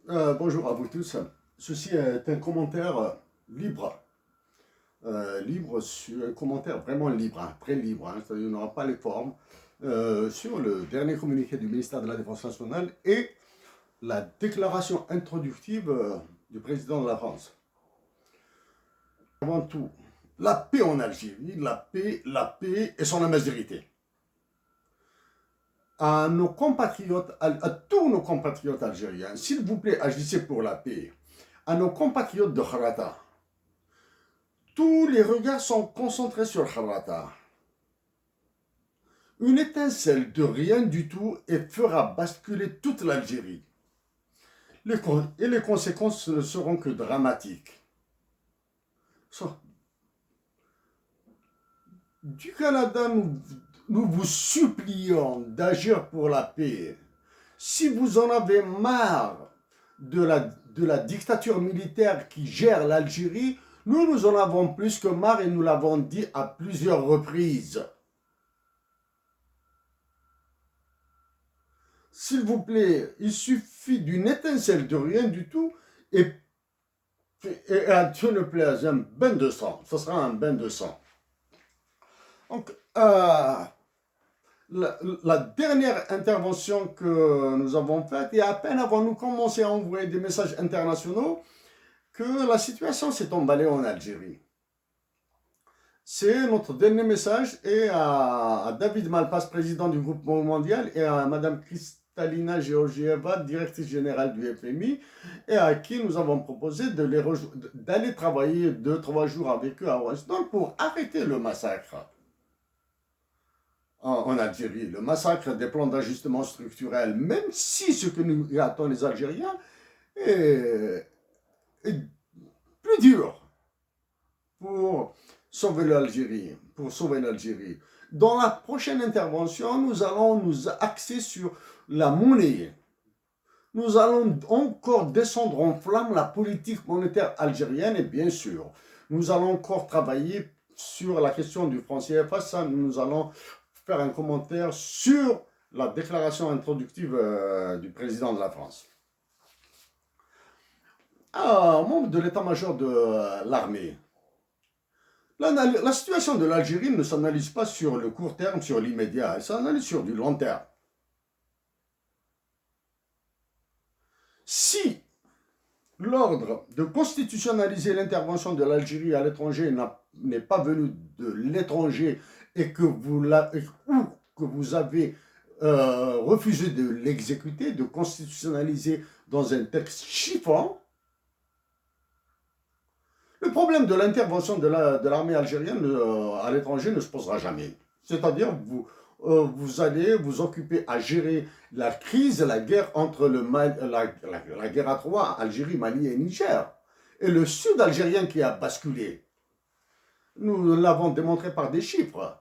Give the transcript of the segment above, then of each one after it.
Bonjour à vous tous. Ceci est un commentaire libre. Un commentaire vraiment libre, hein, très libre, hein, c'est-à-dire qu'il n'aura pas les formes, sur le dernier communiqué du ministère de la Défense nationale et la déclaration introductive du président de la France. Avant tout, la paix en Algérie, la paix et son majorité. À nos compatriotes, à tous nos compatriotes algériens, s'il vous plaît, agissez pour la paix. À nos compatriotes de Kharata, tous les regards sont concentrés sur Kharata. Une étincelle de rien du tout et fera basculer toute l'Algérie. Et les conséquences ne seront que dramatiques. Du Canada, nous vous supplions d'agir pour la paix. Si vous en avez marre de la dictature militaire qui gère l'Algérie, nous en avons plus que marre et nous l'avons dit à plusieurs reprises. S'il vous plaît, il suffit d'une étincelle de rien du tout et à Dieu ne plaise, un bain de sang. Ce sera un bain de sang. Donc, la dernière intervention que nous avons faite, et à peine avons-nous commencé à envoyer des messages internationaux, que la situation s'est emballée en Algérie. C'est notre dernier message et à David Malpass, président du groupe mondial, et à Madame Kristalina Georgieva, directrice générale du FMI, et à qui nous avons proposé d'aller travailler 2-3 jours avec eux à Washington pour arrêter le massacre en Algérie, le massacre des plans d'ajustement structurel, même si ce que nous attendons les Algériens est plus dur pour sauver l'Algérie, Dans la prochaine intervention, nous allons nous axer sur la monnaie. Nous allons encore descendre en flamme la politique monétaire algérienne et bien sûr, nous allons encore travailler sur la question du franc CFA. Ça, nous allons faire un commentaire sur la déclaration introductive du président de la France. Membre de l'état-major de l'armée, la situation de l'Algérie ne s'analyse pas sur le court terme, sur l'immédiat, elle s'analyse sur du long terme. Si l'ordre de constitutionnaliser l'intervention de l'Algérie à l'étranger n'est pas venu de l'étranger et que vous avez refusé de l'exécuter, de constitutionnaliser dans un texte chiffon, le problème de l'intervention de l'armée algérienne à l'étranger ne se posera jamais. C'est-à-dire, vous allez vous occuper à gérer la crise, la guerre entre la guerre à trois, Algérie, Mali et Niger, et le sud algérien qui a basculé. Nous l'avons démontré par des chiffres.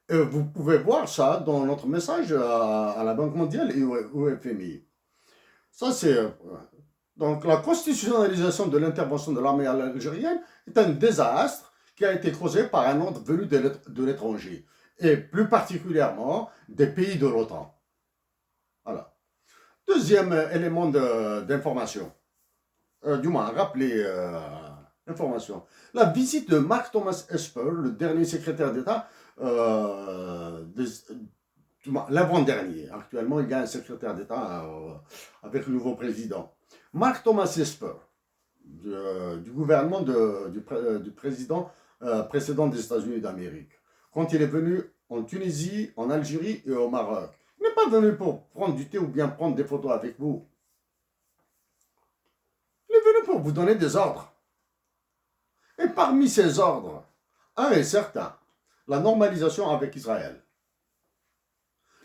Et vous pouvez voir ça dans notre message à la Banque mondiale et au FMI. Ça, c'est... Donc, la constitutionnalisation de l'intervention de l'armée algérienne est un désastre qui a été causé par un ordre venu de l'étranger, et plus particulièrement des pays de l'OTAN. Voilà. Deuxième élément d'information, du moins, rappelez l'information. La visite de Mark Thomas Esper, le dernier secrétaire d'État, l'avant-dernier. Actuellement, il y a un secrétaire d'État avec le nouveau président. Mark Thomas Esper, du gouvernement du président précédent des États-Unis d'Amérique. Quand il est venu en Tunisie, en Algérie et au Maroc, il n'est pas venu pour prendre du thé ou bien prendre des photos avec vous. Il est venu pour vous donner des ordres. Et parmi ces ordres, un est certain, la normalisation avec Israël.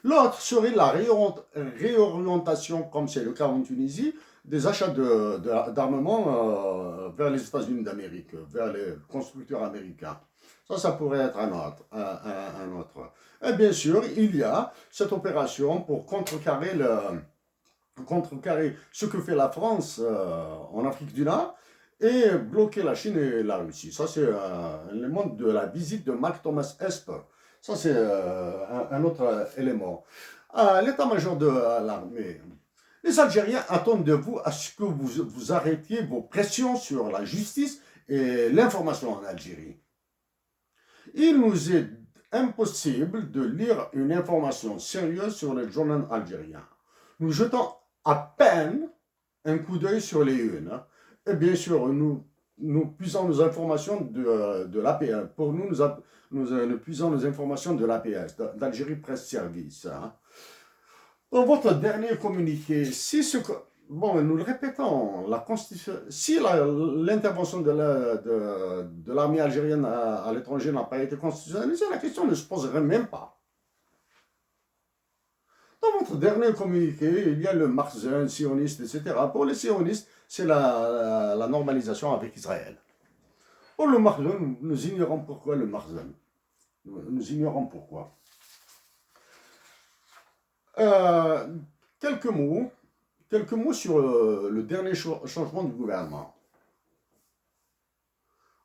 L'autre serait la réorientation, comme c'est le cas en Tunisie, des achats d'armement vers les États-Unis d'Amérique, vers les constructeurs américains. Ça pourrait être un autre. Et bien sûr, il y a cette opération pour contrecarrer ce que fait la France en Afrique du Nord et bloquer la Chine et la Russie. Ça, c'est un élément de la visite de Mark Thomas Esper. Ça, c'est un autre élément. à l'état-major de l'armée. Les Algériens attendent de vous à ce que vous arrêtiez vos pressions sur la justice et l'information en Algérie. Il nous est impossible de lire une information sérieuse sur le journal algérien. Nous jetons à peine un coup d'œil sur les unes. Et bien sûr, nous puisons nos informations de l'APS. Pour nous, nous puisons nos informations de l'APS, d'Algérie Presse Service. Dans votre dernier communiqué, si ce que... Bon, nous le répétons, la Constitution, si l'intervention de l'armée algérienne à l'étranger n'a pas été constitutionnalisée, la question ne se poserait même pas. Dans votre dernier communiqué, il y a le Makhzen, sioniste, etc. Pour les sionistes, c'est la normalisation avec Israël. Pour le Makhzen, nous ignorons pourquoi le Makhzen. Nous ignorons pourquoi. Quelques mots sur le dernier changement du gouvernement.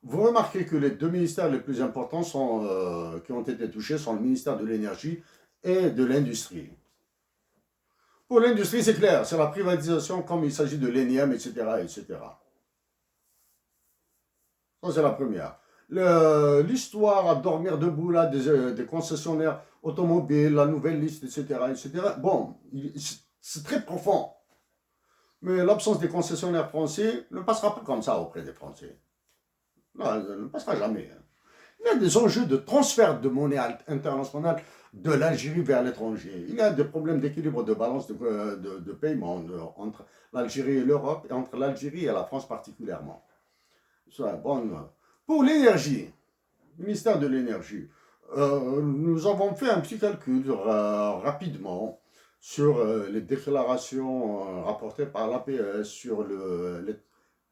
Vous remarquez que les deux ministères les plus importants qui ont été touchés sont le ministère de l'énergie et de l'industrie. Pour l'industrie, c'est clair, c'est la privatisation comme il s'agit de l'énième, etc., etc. Ça, c'est la première. L'histoire à dormir debout là, des concessionnaires automobiles, la nouvelle liste, etc., etc. Bon, c'est très profond. Mais l'absence des concessionnaires français ne passera pas comme ça auprès des Français. Non, elle ne passera jamais. Il y a des enjeux de transfert de monnaie internationale de l'Algérie vers l'étranger. Il y a des problèmes d'équilibre de balance de paiement entre l'Algérie et l'Europe, et entre l'Algérie et la France particulièrement. Bon. Pour l'énergie, ministère de l'énergie, nous avons fait un petit calcul rapidement sur les déclarations rapportées par l'APS sur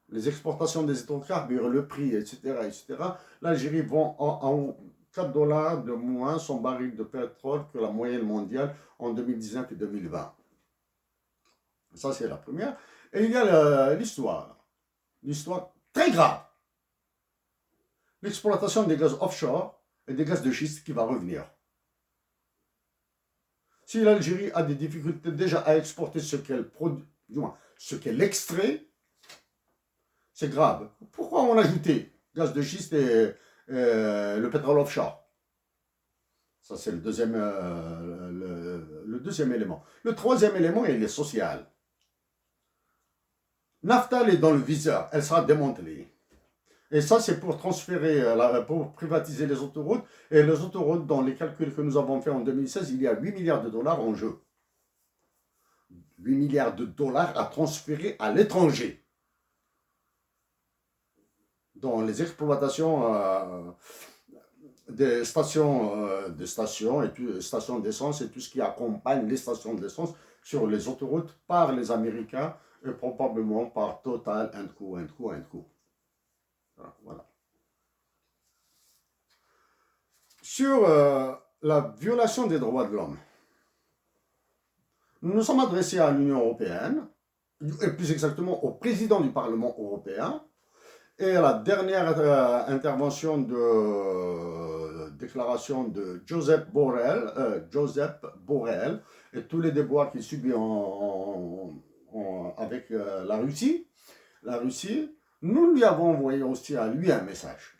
les exportations des hydrocarbures, le prix, etc. etc. L'Algérie vend en 4 $ de moins son baril de pétrole que la moyenne mondiale en 2019 et 2020. Ça, c'est la première. Et il y a l'histoire. L'histoire très grave. L'exploitation des gaz offshore et des gaz de schiste qui va revenir. Si l'Algérie a des difficultés déjà à exporter ce qu'elle produit, du moins ce qu'elle extrait, c'est grave. Pourquoi on a ajouté gaz de schiste et le pétrole offshore? Ça, c'est le deuxième élément. Le troisième élément, il est social. Naftal est dans le viseur, elle sera démantelée. Et ça, c'est pour transférer, pour privatiser les autoroutes. Et les autoroutes, dans les calculs que nous avons faits en 2016, il y a 8 milliards de dollars en jeu. 8 milliards de dollars à transférer à l'étranger. Dans les exploitations des stations d'essence et tout ce qui accompagne les stations d'essence sur les autoroutes par les Américains et probablement par Total, Co. Voilà. Sur la violation des droits de l'homme, nous nous sommes adressés à l'Union européenne, et plus exactement au président du Parlement européen, et à la dernière déclaration de Josep Borrell, et tous les déboires qu'il subit avec la Russie, nous lui avons envoyé aussi à lui un message.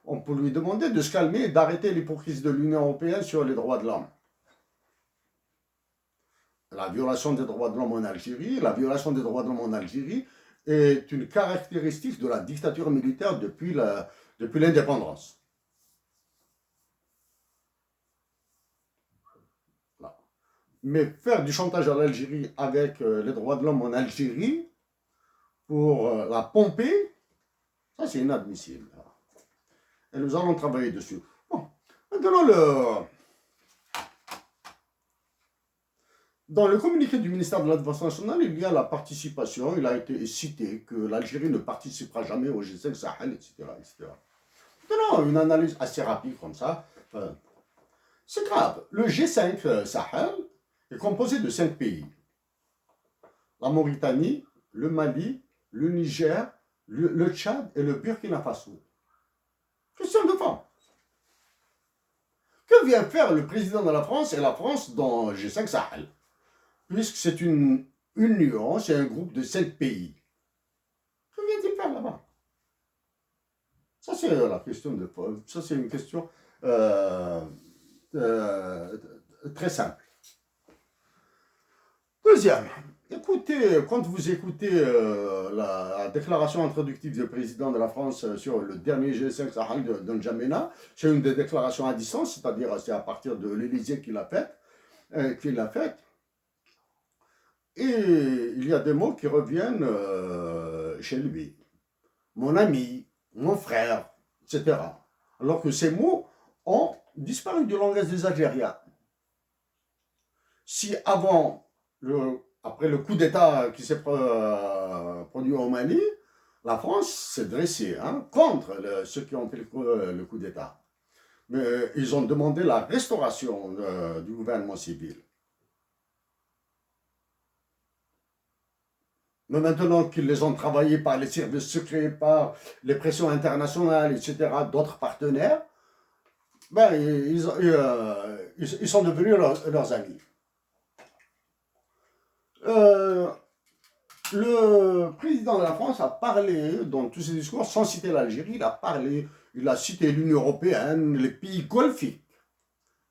On peut lui demander de se calmer et d'arrêter l'hypocrisie de l'Union européenne sur les droits de l'homme. La violation des droits de l'homme en Algérie, est une caractéristique de la dictature militaire depuis l'indépendance. Mais faire du chantage à l'Algérie avec les droits de l'homme en Algérie pour la pomper, ça c'est inadmissible. Et nous allons travailler dessus. Bon, maintenant dans le communiqué du ministère de la Défense nationale, il y a la participation. Il a été cité que l'Algérie ne participera jamais au G5 Sahel, etc. Maintenant, une analyse assez rapide comme ça, c'est grave. Le G5 Sahel est composé de 5 pays. La Mauritanie, le Mali, le Niger, le Tchad et le Burkina Faso. Question de fond. Que vient faire le président de la France et la France dans G5 Sahel? Puisque c'est une union, c'est un groupe de 5 pays. Que vient-il faire là-bas? Ça, c'est la question de Paul. Ça, c'est une question euh, euh, très simple. Deuxième, écoutez, quand vous écoutez la déclaration introductive du président de la France sur le dernier G5 Sahel de N'Djamena, c'est une des déclarations à distance, c'est-à-dire c'est à partir de l'Élysée qu'il l'a faite. Et il y a des mots qui reviennent chez lui. Mon ami, mon frère, etc. Alors que ces mots ont disparu du langage des Algériens. Si après le coup d'État qui s'est produit au Mali, la France s'est dressée contre ceux qui ont fait le coup d'État. Mais ils ont demandé la restauration du gouvernement civil. Mais maintenant qu'ils les ont travaillés par les services secrets, par les pressions internationales, etc., d'autres partenaires, ben, ils sont devenus leurs amis. Le président de la France a parlé, dans tous ses discours, sans citer l'Algérie, il a cité l'Union européenne, les pays golfiques.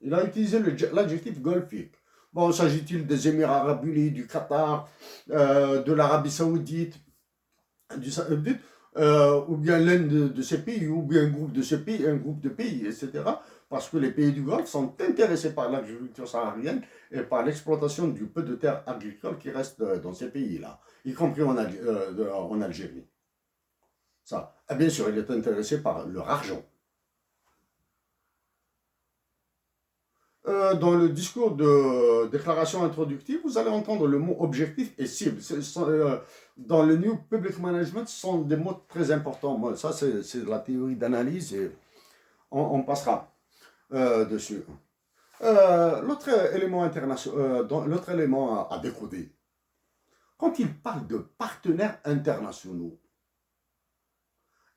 Il a utilisé l'adjectif golfique. Bon, s'agit-il des Émirats arabes unis, du Qatar, de l'Arabie saoudite, ou bien l'un de ces pays, ou bien un groupe de pays, etc. Parce que les pays du Golfe sont intéressés par l'agriculture saharienne et par l'exploitation du peu de terres agricoles qui reste dans ces pays-là, y compris en Algérie. Ça. Et bien sûr, il est intéressé par leur argent. Dans le discours de déclaration introductive, vous allez entendre le mot objectif et cible. Dans le New Public Management, ce sont des mots très importants. Bon, ça, c'est de la théorie d'analyse et on passera dessus. L'autre élément à décoder, quand il parle de partenaires internationaux,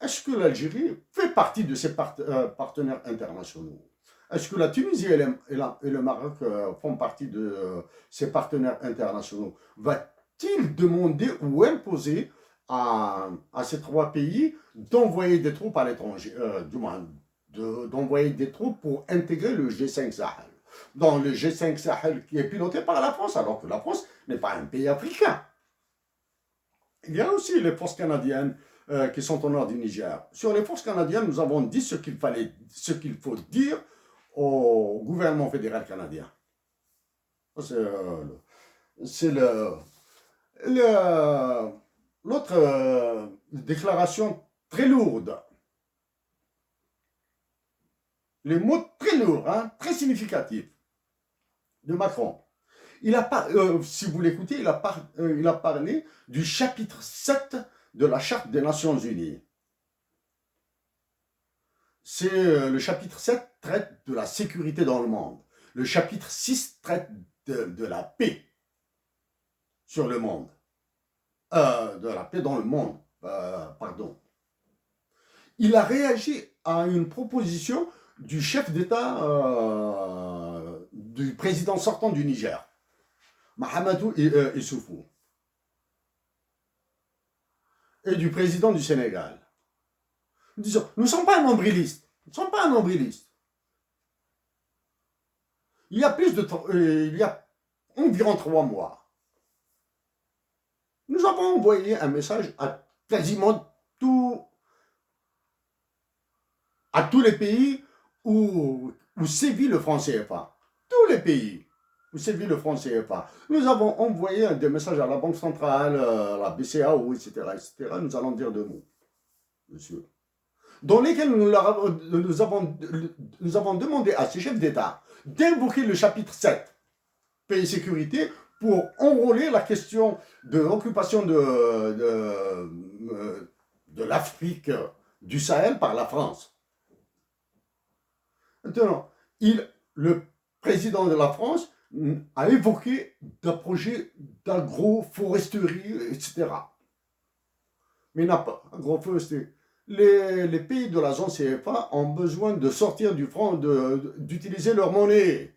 est-ce que l'Algérie fait partie de ces partenaires internationaux? Est-ce que la Tunisie et le Maroc font partie de ces partenaires internationaux? Va-t-il demander ou imposer à ces trois pays d'envoyer des troupes à l'étranger, du moins d'envoyer des troupes pour intégrer le G5 Sahel? Dans le G5 Sahel qui est piloté par la France, alors que la France n'est pas un pays africain. Il y a aussi les forces canadiennes qui sont au nord du Niger. Sur les forces canadiennes, nous avons dit ce qu'il faut dire au gouvernement fédéral canadien. C'est l'autre déclaration très lourde. Les mots très lourds, très significatifs de Macron. Si vous l'écoutez, il a parlé du chapitre 7 de la Charte des Nations Unies. Le chapitre 7 traite de la sécurité dans le monde. Le chapitre 6 traite de la paix sur le monde. De la paix dans le monde, pardon. Il a réagi à une proposition du chef d'État, du président sortant du Niger, Mahamadou Issoufou, et du président du Sénégal. Disons, nous ne sommes pas un nombriliste. Nous ne sommes pas un nombriliste. Il y a environ 3 mois, nous avons envoyé un message à quasiment tous les pays où sévit le franc CFA. Tous les pays où sévit le franc CFA. Nous avons envoyé des messages à la Banque centrale, à la BCAO, etc., etc. Nous allons dire 2 mots, monsieur. Dans lesquels nous avons demandé à ces chefs d'État d'invoquer le chapitre 7, paix et sécurité, pour enrôler la question de l'occupation de l'Afrique du Sahel par la France. Maintenant, le président de la France a évoqué des projets d'agroforesterie, etc. Mais il n'a pas agroforesterie. les pays de la zone CFA ont besoin de sortir du franc, d'utiliser leur monnaie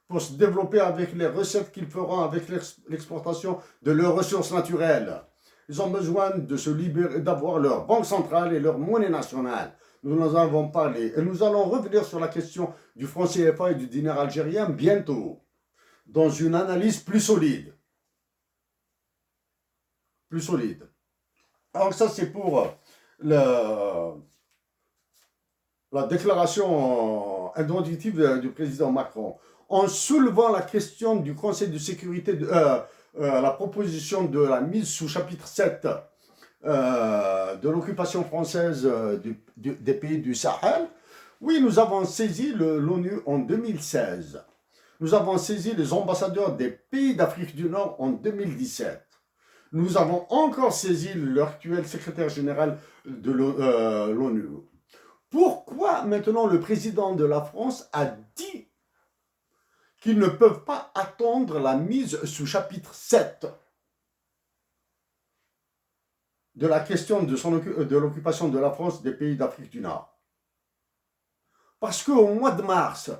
pour se développer avec les recettes qu'ils feront avec l'exportation de leurs ressources naturelles. Ils ont besoin de se libérer, d'avoir leur banque centrale et leur monnaie nationale. Nous en avons parlé et nous allons revenir sur la question du franc CFA et du dinar algérien bientôt, dans une analyse plus solide. Plus solide. Alors ça c'est pour la déclaration introductive du président Macron. En soulevant la question du Conseil de sécurité, la proposition de la mise sous chapitre 7 de l'occupation française des pays du Sahel, oui, nous avons saisi l'ONU en 2016. Nous avons saisi les ambassadeurs des pays d'Afrique du Nord en 2017. Nous avons encore saisi l'actuel secrétaire général de l'ONU. Pourquoi maintenant le président de la France a dit qu'ils ne peuvent pas attendre la mise sous chapitre 7 de la question de l'occupation de la France des pays d'Afrique du Nord? Parce qu'au mois de mars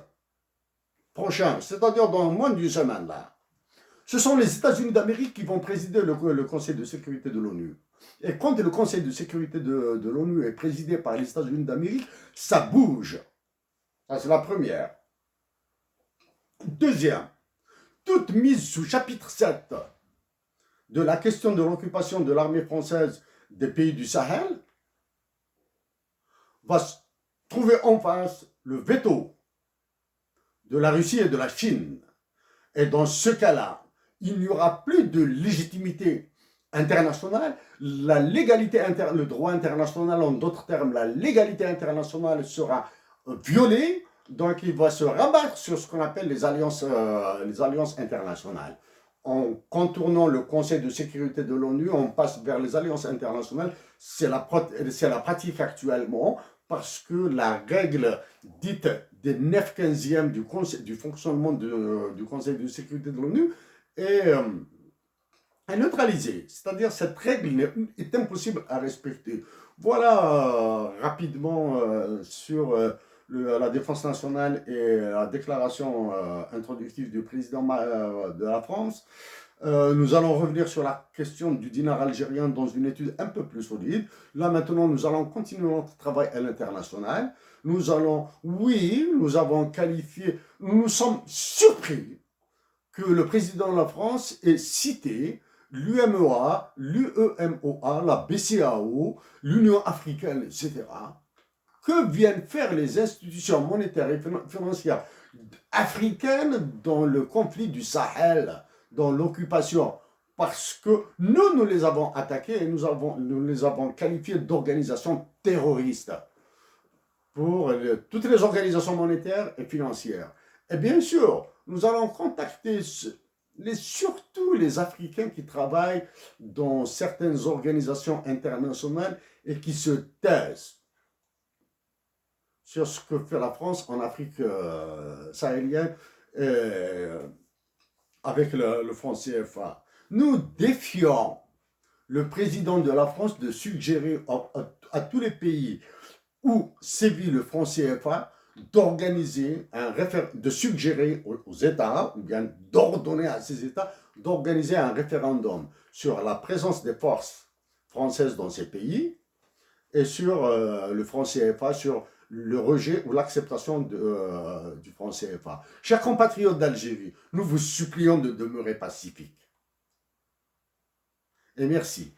prochain, c'est-à-dire dans moins d'une semaine là, ce sont les États-Unis d'Amérique qui vont présider le Conseil de sécurité de l'ONU. Et quand le Conseil de sécurité de l'ONU est présidé par les États-Unis d'Amérique, ça bouge. Ça, c'est la première. Deuxième, toute mise sous chapitre 7 de la question de l'occupation de l'armée française des pays du Sahel va trouver en face le veto de la Russie et de la Chine. Et dans ce cas-là, il n'y aura plus de légitimité internationale. La légalité le droit international, en d'autres termes, la légalité internationale sera violée. Donc, il va se rabattre sur ce qu'on appelle les alliances internationales. En contournant le Conseil de sécurité de l'ONU, on passe vers les alliances internationales. C'est la pratique actuellement, parce que la règle dite des 9/15 du fonctionnement du Conseil de sécurité de l'ONU est neutralisée. C'est-à-dire cette règle est impossible à respecter. Voilà rapidement sur la défense nationale et la déclaration introductive du président de la France. Nous allons revenir sur la question du dinar algérien dans une étude un peu plus solide. Là maintenant, nous allons continuer notre travail à l'international. Nous avons qualifié, nous sommes surpris que le président de la France ait cité l'UMOA, la BCAO, l'Union africaine, etc. Que viennent faire les institutions monétaires et financières africaines dans le conflit du Sahel, dans l'occupation? Parce que nous les avons attaqués et nous les avons qualifiés d'organisations terroristes pour toutes les organisations monétaires et financières. Et bien sûr, nous allons contacter surtout les Africains qui travaillent dans certaines organisations internationales et qui se taisent sur ce que fait la France en Afrique sahélienne avec le franc CFA. Nous défions le président de la France de suggérer à tous les pays où sévit le franc CFA de suggérer aux États, ou bien d'ordonner à ces États d'organiser un référendum sur la présence des forces françaises dans ces pays et sur le franc CFA, sur le rejet ou l'acceptation du franc CFA. Chers compatriotes d'Algérie, nous vous supplions de demeurer pacifiques. Et merci.